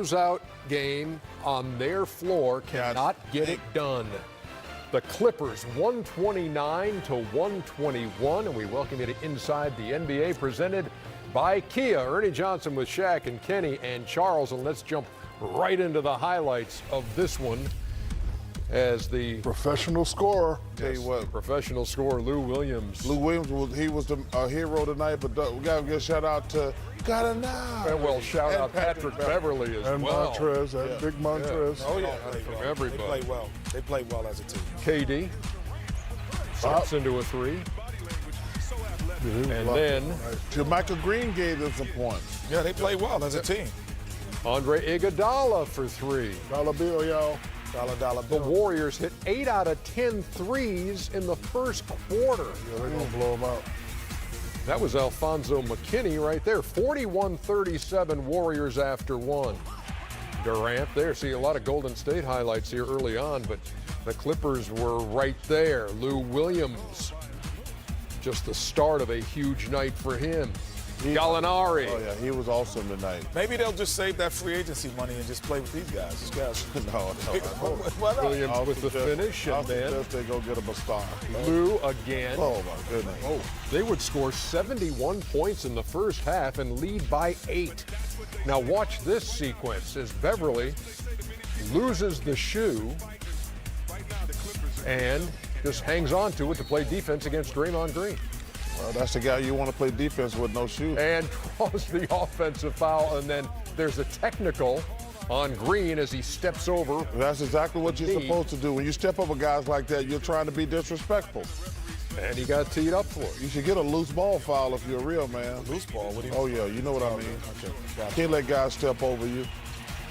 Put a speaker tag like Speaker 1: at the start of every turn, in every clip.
Speaker 1: Closeout game on their floor cannot get it done. The Clippers 129 to 121, and we welcome you to Inside the NBA, presented by Kia. Ernie Johnson with Shaq and Kenny and Charles, and let's jump right into the highlights of this one. As the
Speaker 2: professional scorer.
Speaker 1: Tell you what, professional scorer Lou Williams.
Speaker 2: Lou Williams, he was the hero tonight, but we got to give a shout out to
Speaker 1: And well, shout out Patrick Beverly as
Speaker 2: and
Speaker 1: well.
Speaker 2: Montrez, big Montrez.
Speaker 3: Oh yeah,
Speaker 1: from everybody.
Speaker 3: They play well. They play well as a team.
Speaker 1: KD steps into a three. And then
Speaker 2: Michael Green gave them some points.
Speaker 3: Yeah, they play well as a team.
Speaker 1: Andre Iguodala for three.
Speaker 2: Dollar bill, y'all.
Speaker 3: Dollar
Speaker 1: The
Speaker 3: bill.
Speaker 1: Warriors hit 8 out of 10 threes in the first quarter.
Speaker 2: Yeah, they're going to blow them out.
Speaker 1: That was Alfonso McKinney right there. 41-37 Warriors after one. Durant there. See a lot of Golden State highlights here early on, but the Clippers were right there. Lou Williams, just the start of a huge night for him. Gallinari.
Speaker 2: Oh, yeah, he was awesome tonight.
Speaker 3: Maybe they'll just save that free agency money and just play with these guys. These guys.
Speaker 2: No.
Speaker 1: Williams with the finish, and then
Speaker 2: they go get him a star.
Speaker 1: Lou again.
Speaker 2: Oh, my goodness.
Speaker 1: Oh, they would score 71 points in the first half and lead by 8. Now watch this sequence as Beverly loses the shoe and just hangs on to it to play defense against Draymond Green.
Speaker 2: Well, that's the guy you want to play defense with, no shoes.
Speaker 1: And draws the offensive foul, and then there's a technical on Green as he steps over.
Speaker 2: That's exactly what you're supposed to do. When you step over guys like that, you're trying to be disrespectful.
Speaker 1: And he got teed up for it.
Speaker 2: You should get a loose ball foul if you're a real man.
Speaker 3: Loose ball. What do you
Speaker 2: Oh, yeah, you know what I mean.
Speaker 3: Okay. Gotcha.
Speaker 2: Can't let guys step over you.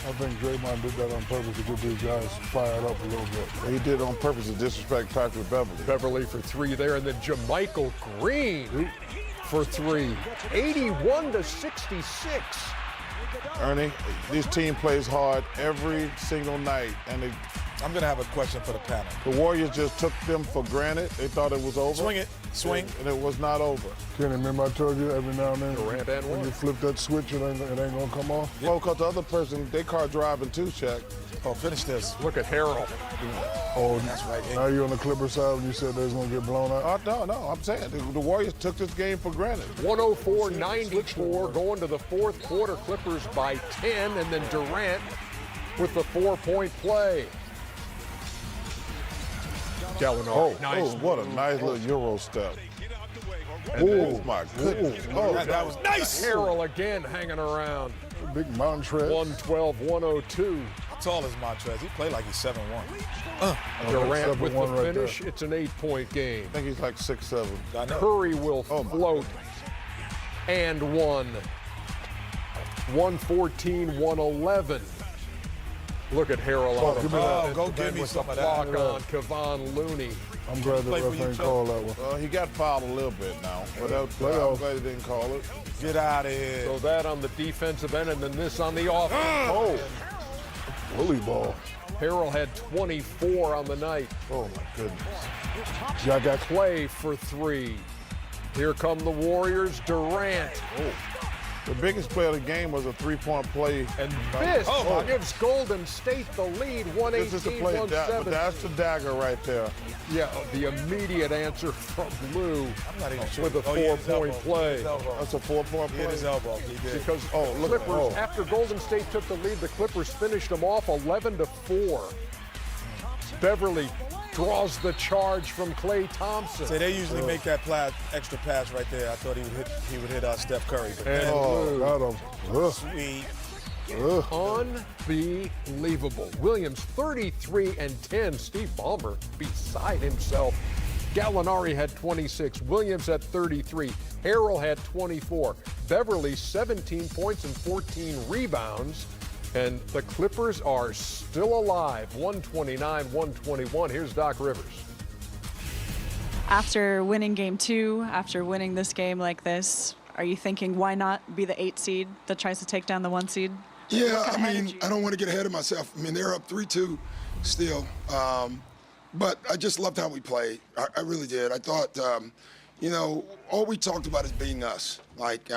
Speaker 4: I think Draymond did that on purpose to get these guys fired up a little bit.
Speaker 2: He did it on purpose to disrespect Patrick Beverly.
Speaker 1: Beverly for three there, and then JaMychal Green for three. 81-66.
Speaker 2: Ernie, this team plays hard every single night, and
Speaker 3: I'm going to have a question for the panel.
Speaker 2: the Warriors just took them for granted. They thought it was over.
Speaker 3: Swing it. Swing.
Speaker 2: And it was not over.
Speaker 4: Kenny, remember I told you every now and then
Speaker 1: Durant and
Speaker 4: when
Speaker 1: one.
Speaker 4: you flip that switch, it ain't going to come off?
Speaker 2: Well, because the other person, they car driving too, Shaq.
Speaker 3: Oh, finish this.
Speaker 1: Look at Harrell.
Speaker 4: Oh,
Speaker 3: That's right.
Speaker 4: now you're on the Clipper side when you said they was going to get blown out?
Speaker 2: No, I'm saying the Warriors took this game for granted.
Speaker 1: 104-94 going to the fourth quarter. Clippers by 10, and then Durant with the 4-point play. Gallinari. Nice.
Speaker 2: What a nice little Euro step.
Speaker 1: Oh,
Speaker 2: my goodness.
Speaker 3: That was nice.
Speaker 1: Harrell again hanging around.
Speaker 4: Big Montrez.
Speaker 1: 112-102.
Speaker 3: How tall is Montrez? He played like he's 7'1".
Speaker 1: Durant with the
Speaker 4: 7-1 right
Speaker 1: finish. It's an 8-point game.
Speaker 2: I think he's like 6'7".
Speaker 3: I know.
Speaker 1: Curry will float and one. 114-111. Look at Harrell out of
Speaker 3: Oh, go give me
Speaker 1: with
Speaker 3: some
Speaker 1: the
Speaker 3: of that.
Speaker 1: block on Kevon Looney.
Speaker 4: I'm glad the
Speaker 3: Play for
Speaker 4: ref
Speaker 3: you,
Speaker 4: ain't
Speaker 3: Chuck.
Speaker 4: called that one.
Speaker 2: He got fouled a little bit now, but I'm glad he didn't call it.
Speaker 3: Get out of here.
Speaker 1: So that on the defensive end, and then this on the offense.
Speaker 4: Willie ball.
Speaker 1: Harrell had 24 on the night.
Speaker 2: Oh, my goodness.
Speaker 4: Y'all got
Speaker 1: Play for three. Here come the Warriors. Durant.
Speaker 2: The biggest play of the game was a three-point play.
Speaker 1: And this gives Golden State the lead,
Speaker 2: This is the play.
Speaker 1: 118-117.
Speaker 2: That's the dagger right there.
Speaker 1: Yeah, the immediate answer from Lou
Speaker 3: I'm not even sure.
Speaker 1: with a
Speaker 3: Oh, he hit his
Speaker 1: 4-point
Speaker 3: elbow.
Speaker 1: play.
Speaker 3: He hit his elbow.
Speaker 2: That's a 4-point
Speaker 3: He hit his
Speaker 2: play.
Speaker 3: elbow. He did.
Speaker 1: Because
Speaker 2: look,
Speaker 1: Clippers, after Golden State took the lead, the Clippers finished them off 11-4. Beverly draws the charge from Klay Thompson.
Speaker 3: So they usually make that extra pass right there. I thought he would hit Steph Curry. But
Speaker 1: And Lou,
Speaker 4: got him.
Speaker 3: sweet.
Speaker 1: unbelievable. Williams 33 and 10. Steve Ballmer beside himself. Gallinari had 26. Williams had 33. Harrell had 24. Beverly 17 points and 14 rebounds. And the Clippers are still alive. 129-121. Here's Doc Rivers.
Speaker 5: After winning game 2, after winning this game like this, are you thinking why not be the 8 seed that tries to take down the 1 seed?
Speaker 6: Yeah, I mean, I don't want to get ahead of myself. I mean, they're up 3-2 still. But I just loved how we played. I really did. I thought, all we talked about is being us. Like,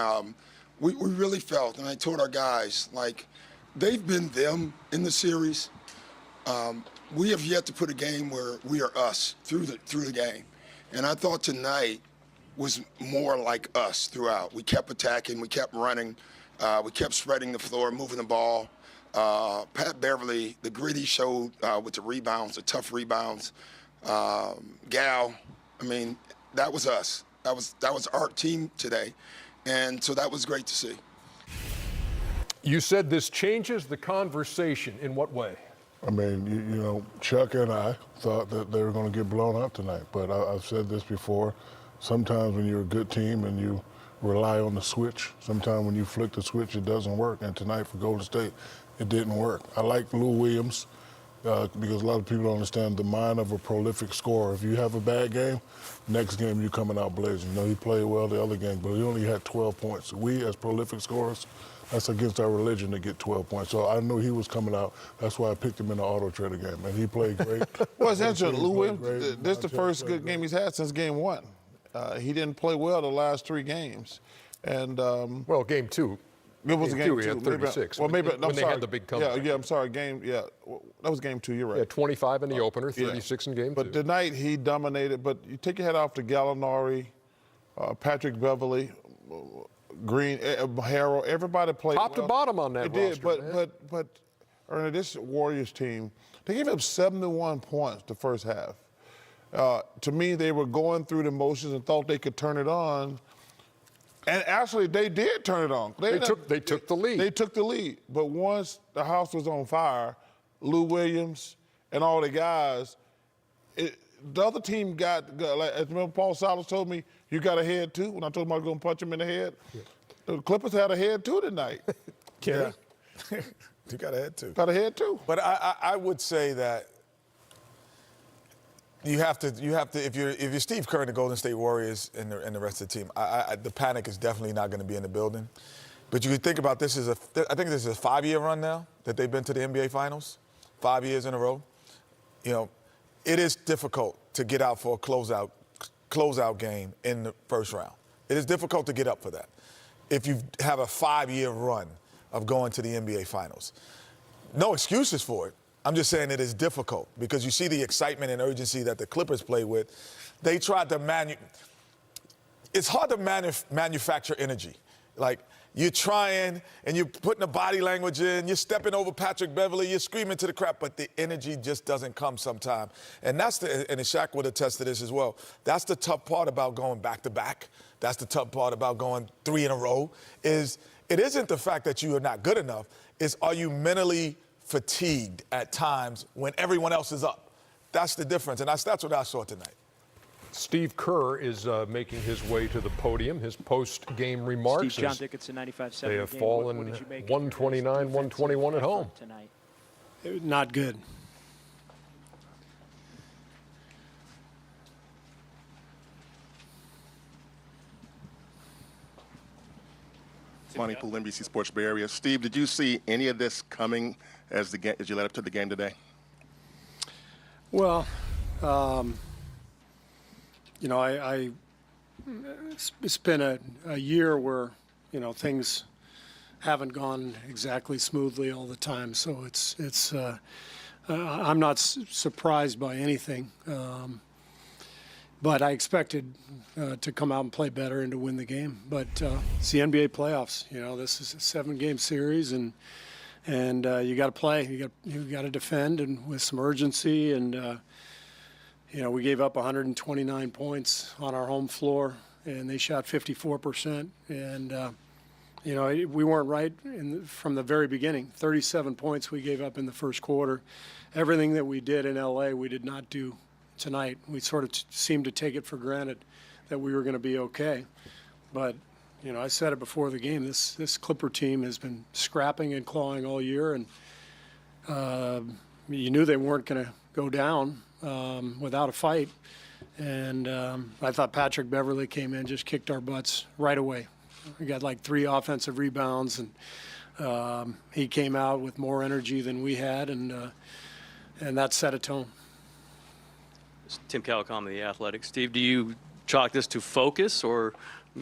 Speaker 6: we really felt, and I told our guys, like, they've been them in the series. We have yet to put a game where we are us through the game. And I thought tonight was more like us throughout. We kept attacking, we kept running, we kept spreading the floor, moving the ball. Pat Beverly, the grit he showed with the rebounds, the tough rebounds. Gal, I mean, that was us. That was our team today. And so that was great to see.
Speaker 1: You said this changes the conversation. In what way?
Speaker 4: I mean, you know, Chuck and I thought that they were going to get blown out tonight. But I've said this before. Sometimes when you're a good team and you rely on the switch, sometimes when you flick the switch, it doesn't work. And tonight for Golden State, it didn't work. I like Lou Williams because a lot of people don't understand the mind of a prolific scorer. If you have a bad game, next game you're coming out blazing. You know, he played well the other game, but he only had 12 points. We, as prolific scorers, that's against our religion to get 12 points. So I knew he was coming out. That's why I picked him in the auto trader game, and he played great.
Speaker 2: Well, it's interesting. Lou Williams, this is the first good game he's had since game one. He didn't play well the last 3 games. And
Speaker 1: well, game 2.
Speaker 2: It was
Speaker 1: game
Speaker 2: game
Speaker 1: 2, he had 36.
Speaker 2: Well, maybe
Speaker 1: when they had the big comeback.
Speaker 2: Yeah, I'm sorry. That was game 2. You're right.
Speaker 1: Yeah, 25 in the opener, 36 in game 2.
Speaker 2: But tonight he dominated. But you take your head off to Gallinari, Patrick Beverly, Green, Harrell. Everybody played
Speaker 1: top to bottom on that
Speaker 2: It
Speaker 1: roster.
Speaker 2: did, but Ernie, this Warriors team, they gave up 71 points the first half. To me, they were going through the motions and thought they could turn it on. And actually, they did turn it on.
Speaker 1: They took the lead.
Speaker 2: They took the lead. But once the house was on fire, Lou Williams and all the guys, the other team got like, as remember Paul Silas told me, you got a head too, when I told him I was going to punch him in the head. Yeah. The Clippers had a head too tonight.
Speaker 3: Yeah. You got a head too.
Speaker 2: Got a head too.
Speaker 3: But I would say that you have to if you're Steve Kerr and the Golden State Warriors and the rest of the team, the panic is definitely not going to be in the building. But you think about this I think this is a 5-year run now that they've been to the NBA Finals, 5 years in a row. You know, it is difficult to get out for a closeout game in the first round. It is difficult to get up for that if you have a 5-year run of going to the NBA Finals. No excuses for it. I'm just saying it is difficult because you see the excitement and urgency that the Clippers play with. They tried to it's hard to manufacture energy. Like, you're trying and you're putting the body language in, you're stepping over Patrick Beverly, you're screaming to the crowd, but the energy just doesn't come sometime. And and Shaq would attest to this as well. That's the tough part about going back-to-back. That's the tough part about going 3 in a row it isn't the fact that you are not good enough, it's are you mentally fatigued at times when everyone else is up. That's the difference, and that's what I saw tonight.
Speaker 1: Steve Kerr is making his way to the podium. His post-game remarks.
Speaker 7: Steve, John Dickinson, 95-7.
Speaker 1: They have fallen 129-121 at home.
Speaker 7: Tonight?
Speaker 8: It was not good.
Speaker 9: Monty Poole, NBC Sports Bay Area. Steve, did you see any of this coming as you led up to the game today?
Speaker 8: Well, you know, it's been a year where, you know, things haven't gone exactly smoothly all the time. So I'm not surprised by anything. But I expected to come out and play better and to win the game. But it's the NBA playoffs. You know, this is a 7-game series, and you got to play. You got to defend and with some urgency. And you know, we gave up 129 points on our home floor, and they shot 54%. And you know, we weren't right from the very beginning. 37 points we gave up in the first quarter. Everything that we did in LA, we did not do tonight. We sort of seemed to take it for granted that we were going to be okay. But, you know, I said it before the game, this Clipper team has been scrapping and clawing all year, and you knew they weren't going to go down without a fight. And I thought Patrick Beverly came in, just kicked our butts right away. We got like 3 offensive rebounds, and he came out with more energy than we had, and that set a tone.
Speaker 10: Tim Calicom of The Athletic. Steve, do you chalk this to focus or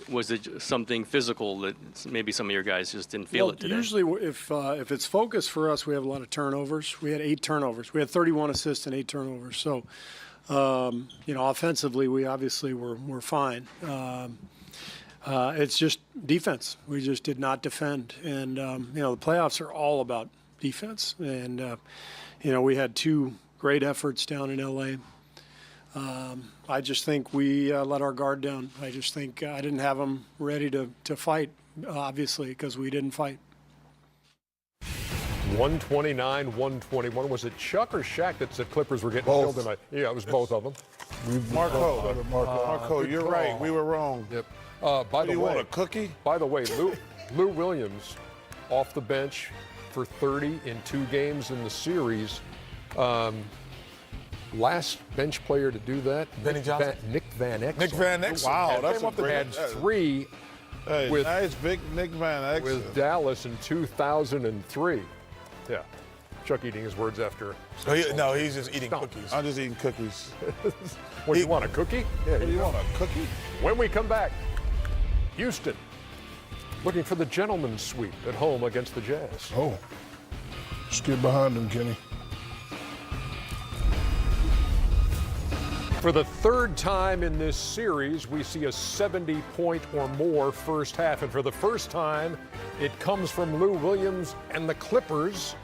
Speaker 7: was it something physical that maybe some of your guys just didn't feel it today?
Speaker 8: Usually, if it's focused for us, we have a lot of turnovers. We had 8 turnovers. We had 31 assists and 8 turnovers. So, offensively, we obviously were fine. It's just defense. We just did not defend. And, the playoffs are all about defense. And, we had 2 great efforts down in L.A. I just think we let our guard down. I just think I didn't have them ready to fight, obviously, because we didn't fight.
Speaker 1: 129-121. Was it Chuck or Shaq that said Clippers were getting killed tonight? Yeah, it was both of them.
Speaker 2: Marco, you're right. We were wrong.
Speaker 1: Yep. By the way,
Speaker 2: you want a cookie?
Speaker 1: By the way, Lou Williams off the bench for 30 in 2 games in the series. Last bench player to do that,
Speaker 3: Benny Johnson?
Speaker 1: Nick Van Exel.
Speaker 3: Nick Van Exel.
Speaker 2: Wow, that's a
Speaker 1: had 3
Speaker 2: Hey, nice big Nick Van Exel.
Speaker 1: with Dallas in 2003. Yeah, Chuck eating his words after.
Speaker 3: No, he's just eating cookies.
Speaker 2: I'm just eating cookies.
Speaker 1: What, do you want, a cookie? Yeah,
Speaker 2: You want a cookie?
Speaker 1: When we come back, Houston looking for the gentleman's sweep at home against the Jazz.
Speaker 4: Oh, just get behind him, Kenny.
Speaker 1: For the 3rd time in this series, we see a 70-point or more first half. And for the first time, it comes from Lou Williams and the Clippers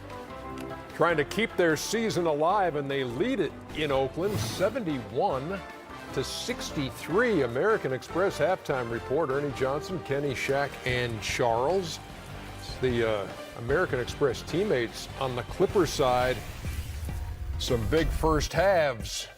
Speaker 1: trying to keep their season alive, and they lead it in Oakland 71-63. American Express halftime report. Ernie Johnson, Kenny, Shaq, and Charles. The American Express teammates on the Clipper side. Some big first halves.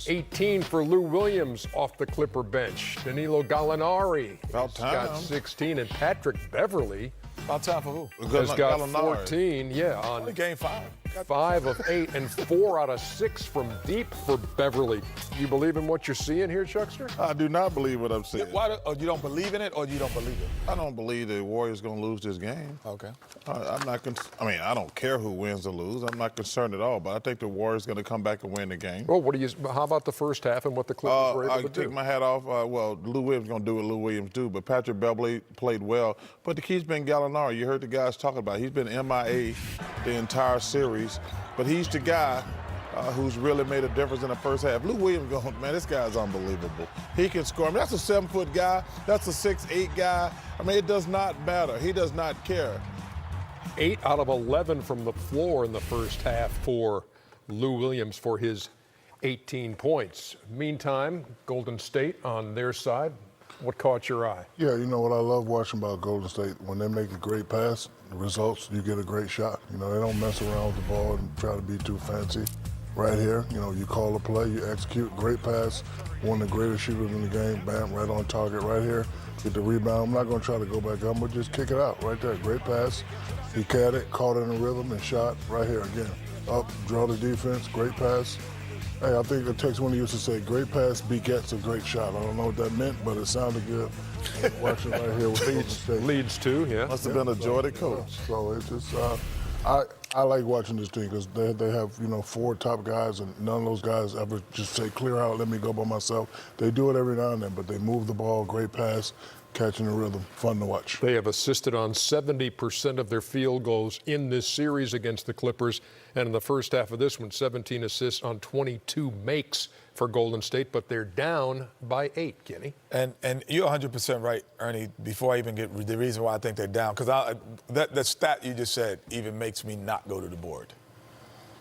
Speaker 1: 18 for Lou Williams off the Clipper bench. Danilo Gallinari
Speaker 2: About time.
Speaker 1: got 16, and Patrick Beverly
Speaker 3: About time for who?
Speaker 1: has got
Speaker 2: Gallinari.
Speaker 1: 14. Yeah, on
Speaker 3: Only game 5.
Speaker 1: 5 of 8 and 4 out of 6 from deep for Beverly. You believe in what you're seeing here, Chuckster?
Speaker 2: I do not believe what I'm saying.
Speaker 3: You don't believe in it, or you don't believe it?
Speaker 2: I don't believe the Warriors going to lose this game.
Speaker 3: Okay.
Speaker 2: I'm not. I don't care who wins or lose. I'm not concerned at all. But I think the Warriors going to come back and win the game.
Speaker 1: Well, how about the first half and what the Clippers were able
Speaker 2: I
Speaker 1: to
Speaker 2: take
Speaker 1: do?
Speaker 2: my hat off. Lou Williams going to do what Lou Williams do. But Patrick Beverly played well. But the key's been Gallinari. You heard the guys talking about it. He's been MIA the entire series. But he's the guy who's really made a difference in the first half. Lou Williams going, man, this guy's unbelievable. He can score. I mean, that's a 7-foot guy. That's a 6'8" guy. I mean, it does not matter. He does not care.
Speaker 1: 8 out of 11 from the floor in the first half for Lou Williams for his 18 points. Meantime, Golden State on their side. What caught your eye?
Speaker 4: Yeah, you know what I love watching about Golden State? When they make a great pass, the results, you get a great shot. You know, they don't mess around with the ball and try to be too fancy. Right here, you call a play, you execute, great pass, one of the greatest shooters in the game, bam, right on target right here, get the rebound. I'm not going to try to go back up, but just kick it out right there. Great pass. He caught it, caught it in a rhythm, and shot right here again. Up, draw the defense, great pass. Hey, I think the text one used to say, great pass begets a great shot. I don't know what that meant, but it sounded good. Watching right here with Golden State.
Speaker 1: Leads to, yeah.
Speaker 2: Must have been a joy to coach.
Speaker 4: So it's just, I like watching this team because they have, 4 top guys, and none of those guys ever just say, clear out, let me go by myself. They do it every now and then, but they move the ball, great pass, catching the rhythm, fun to watch.
Speaker 1: They have assisted on 70% of their field goals in this series against the Clippers. And in the first half of this one, 17 assists on 22 makes for Golden State, but they're down by 8, Kenny.
Speaker 3: And you're 100% right, Ernie, before I even get the reason why I think they're down. Because that stat you just said even makes me not go to the board.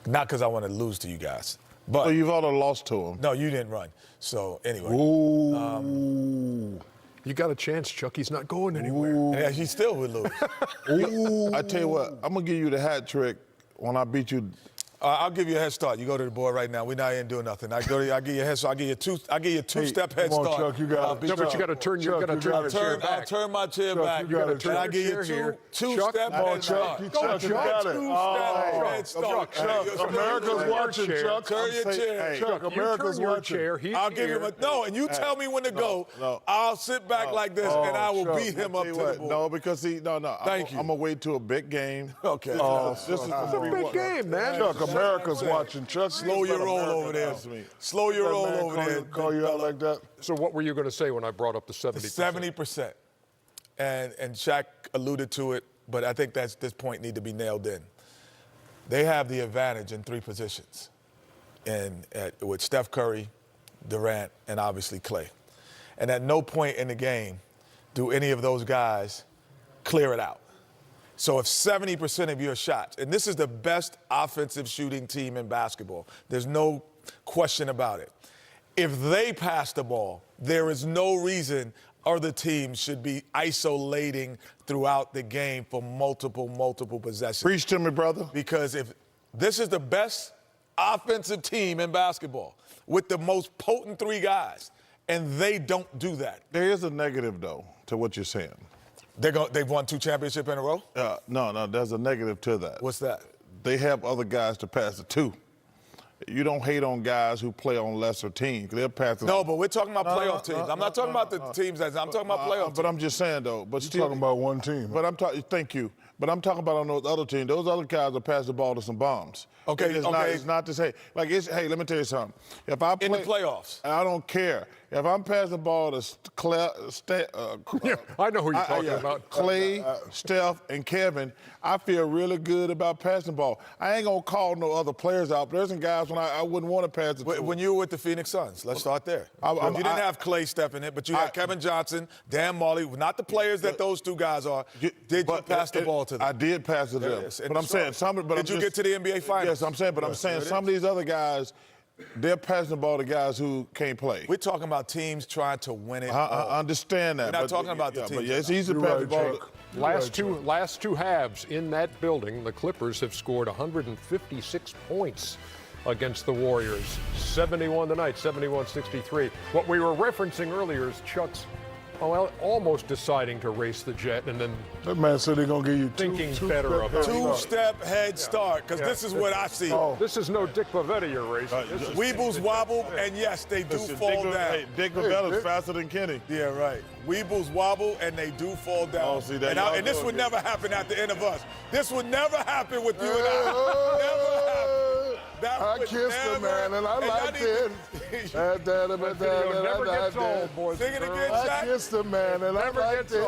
Speaker 3: Not because I want to lose to you guys. But
Speaker 2: So you've already lost to him.
Speaker 3: No, you didn't run. So anyway.
Speaker 4: Ooh.
Speaker 1: You got a chance, Chuck. He's not going anywhere.
Speaker 3: Yeah, he still would lose.
Speaker 2: I tell you what, I'm going to give you the hat trick when I beat you.
Speaker 3: I'll give you a head start. You go to the board right now. We're not even doing nothing. I give you a head start. I give you a two-step head
Speaker 4: come on,
Speaker 3: start.
Speaker 4: Chuck, you got it.
Speaker 1: No, but you got to turn your chair back.
Speaker 3: I'll turn my chair
Speaker 4: Chuck,
Speaker 3: back.
Speaker 4: you gotta turn
Speaker 3: and I
Speaker 4: your
Speaker 3: give
Speaker 1: chair
Speaker 3: you
Speaker 1: here.
Speaker 3: two-step
Speaker 1: Chuck,
Speaker 3: head start.
Speaker 4: Chuck, you got it.
Speaker 3: Two-step head head start.
Speaker 4: Chuck, America's watching, Chuck.
Speaker 3: Turn your chair.
Speaker 4: Chuck, America's
Speaker 1: you turn your
Speaker 4: watching.
Speaker 1: chair.
Speaker 3: I'll give him and you tell me when to go.
Speaker 2: no.
Speaker 3: I'll sit back like this, and I will
Speaker 4: Chuck,
Speaker 3: beat him up to the board.
Speaker 2: No, because
Speaker 3: Thank you.
Speaker 2: I'm gonna wait till a big game.
Speaker 3: Okay.
Speaker 2: This is
Speaker 1: It's a big game, man.
Speaker 4: Chuck, America's watching. Chuck,
Speaker 3: Slow your roll over there. Slow your roll over there.
Speaker 4: Call you out like that.
Speaker 1: So what were you going to say when I brought up the 70%?
Speaker 3: 70%. And Shaq alluded to it, but I think this point need to be nailed in. They have the advantage in 3 positions, with Steph Curry, Durant, and obviously Klay. And at no point in the game do any of those guys clear it out. So if 70% of your shots, and this is the best offensive shooting team in basketball, there's no question about it. If they pass the ball, there is no reason other teams should be isolating throughout the game for multiple possessions.
Speaker 2: Preach to me, brother.
Speaker 3: Because if this is the best offensive team in basketball with the most potent 3 guys, and they don't do that.
Speaker 2: There is a negative, though, to what you're saying.
Speaker 3: They've won 2 championships in a row?
Speaker 2: No, there's a negative to that.
Speaker 3: What's that?
Speaker 2: They have other guys to pass it to. You don't hate on guys who play on lesser teams. They'll pass it.
Speaker 3: No, but we're talking about playoff teams. I'm not talking about the teams. I'm talking about playoff teams.
Speaker 2: But I'm just saying, though. But
Speaker 4: You're talking about one team.
Speaker 2: But I'm talking. Thank you. But I'm talking about on those other teams. Those other guys will pass the ball to some bombs.
Speaker 3: Okay,
Speaker 2: It's not to say hey, let me tell you something. If I play
Speaker 3: in the playoffs,
Speaker 2: I don't care. If I'm passing the ball to
Speaker 1: I know who you're talking about.
Speaker 2: Klay, Steph, and Kevin, I feel really good about passing the ball. I ain't gonna call no other players out. But there's some guys when I wouldn't want to pass it to.
Speaker 3: when you were with the Phoenix Suns, let's start there. You didn't have Klay, Steph in it, but you had Kevin Johnson, Dan Marley, not the players that those 2 guys are. Did you pass the ball to them?
Speaker 2: I did pass it to them. But I'm saying
Speaker 3: Did you get to the NBA Finals?
Speaker 2: Yes, I'm saying. But I'm saying some of these other guys, they're passing the ball to guys who can't play.
Speaker 3: We're talking about teams trying to win it.
Speaker 2: I understand that.
Speaker 3: We're not talking about the teams.
Speaker 2: But yeah, it's easy to pass the ball.
Speaker 1: Last two halves in that building, the Clippers have scored 156 points against the Warriors. 71 tonight, 71-63. What we were referencing earlier is Chuck's almost deciding to race the jet and then
Speaker 4: That man said they're going to give you
Speaker 1: thinking better about it.
Speaker 3: 2-step head start, because this is what I see.
Speaker 1: This is no Dick Pavetti you're racing.
Speaker 3: Weebles wobble, and yes, they do fall down.
Speaker 2: Hey, Dick Pavetta's faster than Kenny.
Speaker 3: Yeah, right. Weebles wobble, and they do fall down.
Speaker 2: Oh, see, that
Speaker 3: and this would never happen at the end of us. This would never happen with you and I. Never happen.
Speaker 4: I kissed her, man, and I liked it.
Speaker 1: Never gets old, boys.
Speaker 3: Sing it again,
Speaker 4: I
Speaker 3: Shaq.
Speaker 4: kissed her, man, and I liked it.